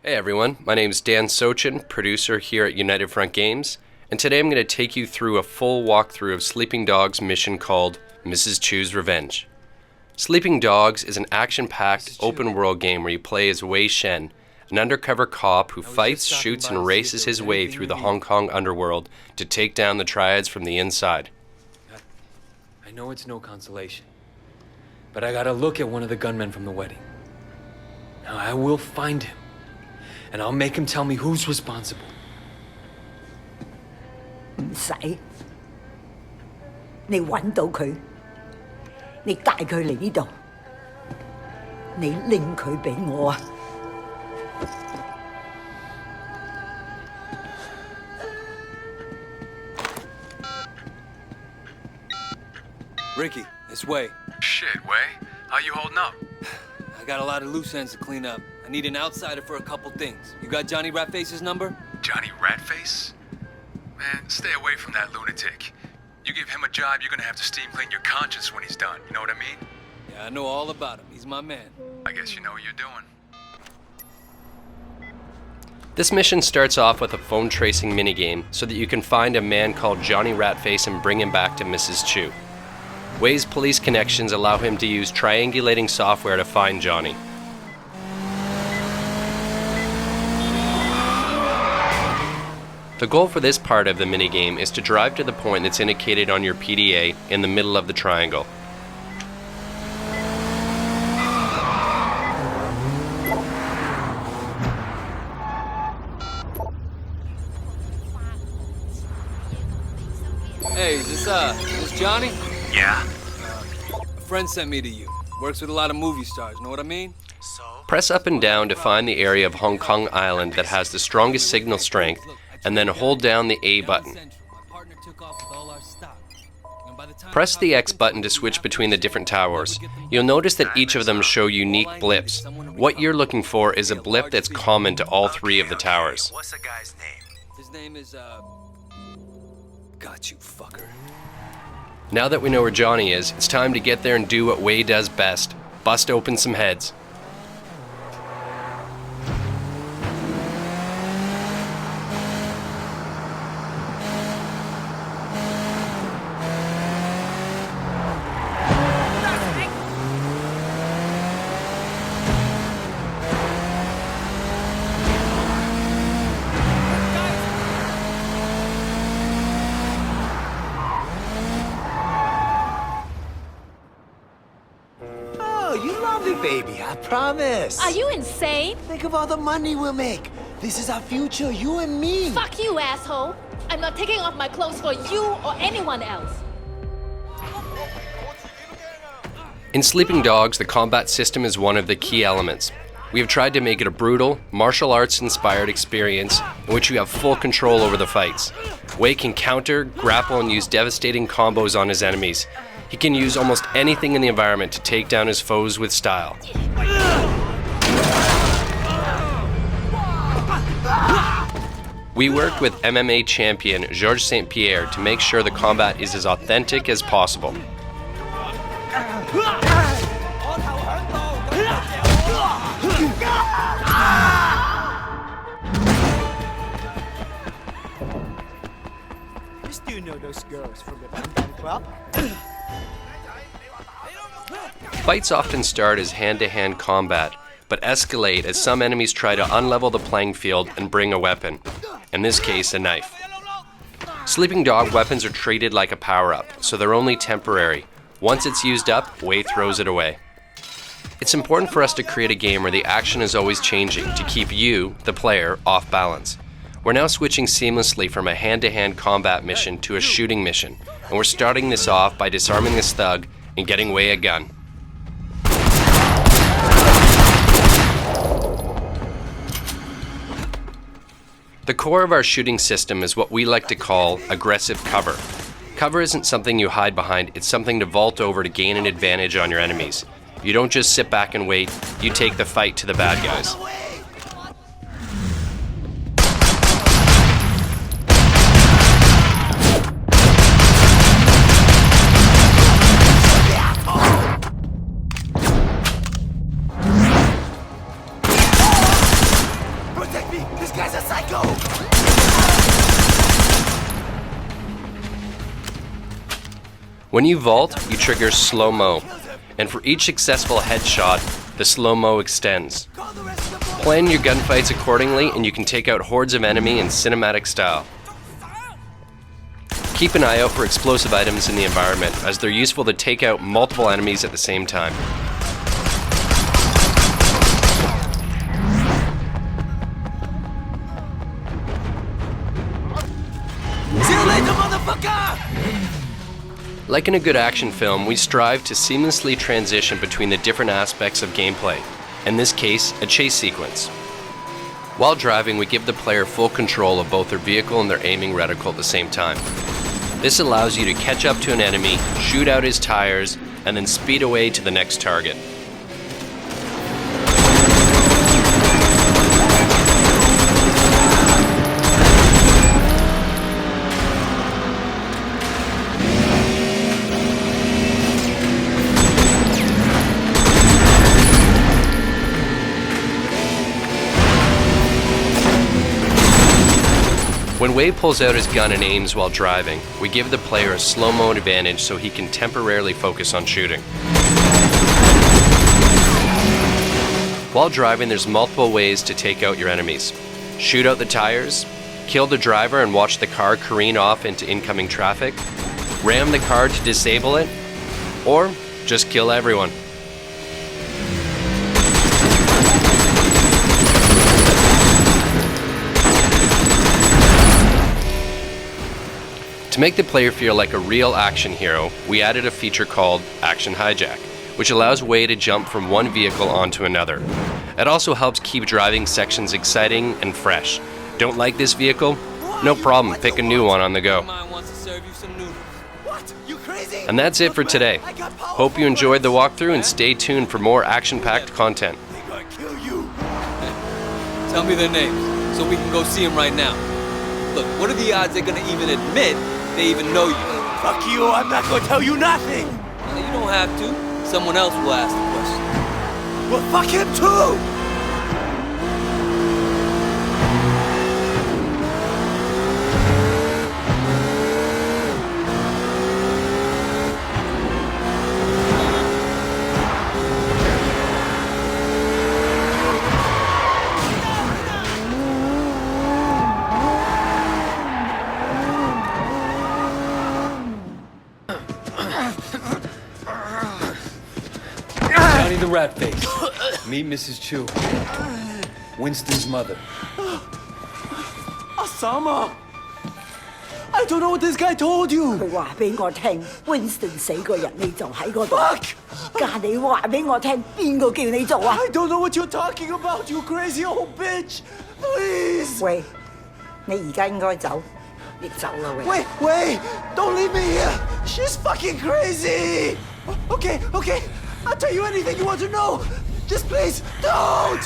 Hey everyone, my name is Dan Sochan, producer here at United Front Games, and today I'm going to take you through a full walkthrough of Sleeping Dogs' mission called Mrs. Chu's Revenge. Sleeping Dogs is an action-packed, open-world game where you play as Wei Shen, an undercover cop who fights, shoots, and races his way through the Hong Kong underworld to take down the Triades from the inside. I know it's no consolation, but I gotta look at one of the gunmen from the wedding. Now I will find him, and I'll make him tell me who's responsible. 唔使，你揾到佢，你帶佢嚟呢度，你拎佢俾我啊！ Ricky, it's Wei. Shit, Wei. How you holding up? I got a lot of loose ends to clean up. I need an outsider for a couple things. You got Johnny Ratface's number? Johnny Ratface? Man, stay away from that lunatic. You give him a job, you're gonna have to steam clean your conscience when he's done. You know what I mean? Yeah, I know all about him. He's my man. I guess you know what you're doing. This mission starts off with a phone tracing minigame so that you can find a man called Johnny Ratface and bring him back to Mrs. Chu. Wei's police connections allow him to use triangulating software to find Johnny. The goal for this part of the minigame is to drive to the point that's indicated on your PDA in the middle of the triangle. Hey, is this Johnny? Yeah? A friend sent me to you. Works with a lot of movie stars, know what I mean? Press up and down to find the area of Hong Kong Island that has the strongest signal strength, and then hold down the A button. Press the X button to switch between the different towers. You'll notice that each of them show unique blips. What you're looking for is a blip that's common to all three of the towers. What's the guy's name? His name is, Got you, fucker. Now that we know where Johnny is, it's time to get there and do what Wei does best. Bust open some heads. Baby, I promise. Are you insane? Think of all the money we'll make. This is our future, you and me. Fuck you, asshole. I'm not taking off my clothes for you or anyone else. In Sleeping Dogs, the combat system is one of the key elements. We have tried to make it a brutal, martial arts-inspired experience in which you have full control over the fights. Wei can counter, grapple, and use devastating combos on his enemies. He can use almost anything in the environment to take down his foes with style. We worked with MMA champion Georges St. Pierre to make sure the combat is as authentic as possible. You still know those girls from the Band Club? Fights often start as hand-to-hand combat, but escalate as some enemies try to unlevel the playing field and bring a weapon, in this case a knife. Sleeping Dog weapons are treated like a power-up, so they're only temporary. Once it's used up, Wei throws it away. It's important for us to create a game where the action is always changing to keep you, the player, off balance. We're now switching seamlessly from a hand-to-hand combat mission to a shooting mission, and we're starting this off by disarming this thug and getting Wei a gun. The core of our shooting system is what we like to call aggressive cover. Cover isn't something you hide behind, it's something to vault over to gain an advantage on your enemies. You don't just sit back and wait, you take the fight to the bad guys. me! This guy's a psycho! When you vault, you trigger slow-mo, and for each successful headshot, the slow-mo extends. Plan your gunfights accordingly and you can take out hordes of enemy in cinematic style. Keep an eye out for explosive items in the environment, as they're useful to take out multiple enemies at the same time. See you later, motherfucker! Like in a good action film, we strive to seamlessly transition between the different aspects of gameplay, in this case, a chase sequence. While driving, we give the player full control of both their vehicle and their aiming reticle at the same time. This allows you to catch up to an enemy, shoot out his tires, and then speed away to the next target. When Wei pulls out his gun and aims while driving, we give the player a slow-mo advantage so he can temporarily focus on shooting. While driving, there's multiple ways to take out your enemies. Shoot out the tires, kill the driver and watch the car careen off into incoming traffic, ram the car to disable it, or just kill everyone. To make the player feel like a real action hero, we added a feature called Action Hijack, which allows Wei to jump from one vehicle onto another. It also helps keep driving sections exciting and fresh. Don't like this vehicle? No problem, pick a new one on the go. What? You crazy? And that's it for today. Hope you enjoyed the walkthrough and stay tuned for more action-packed content. They're gonna kill you. Tell me their names, so we can go see them right now. Look, what are the odds they're gonna even admit they even know you? Fuck you, I'm not gonna tell you nothing! Well, you don't have to. Someone else will ask the question. Well, fuck him too! Johnny the Rat Face. Meet Mrs. Chu. Winston's mother. Osama! I don't know what this guy told you! 佢話俾我聽 ，Winston 死嗰日你就喺嗰度。 Fuck! 家你話俾我聽，邊個叫你做啊？ I don't know what you're talking about, you crazy old bitch! Please! 喂，你而家應該走，你走啦喂。 Wait, wait! Don't leave me here! She's fucking crazy! Okay, okay. I'll tell you anything you want to know! Just please, don't!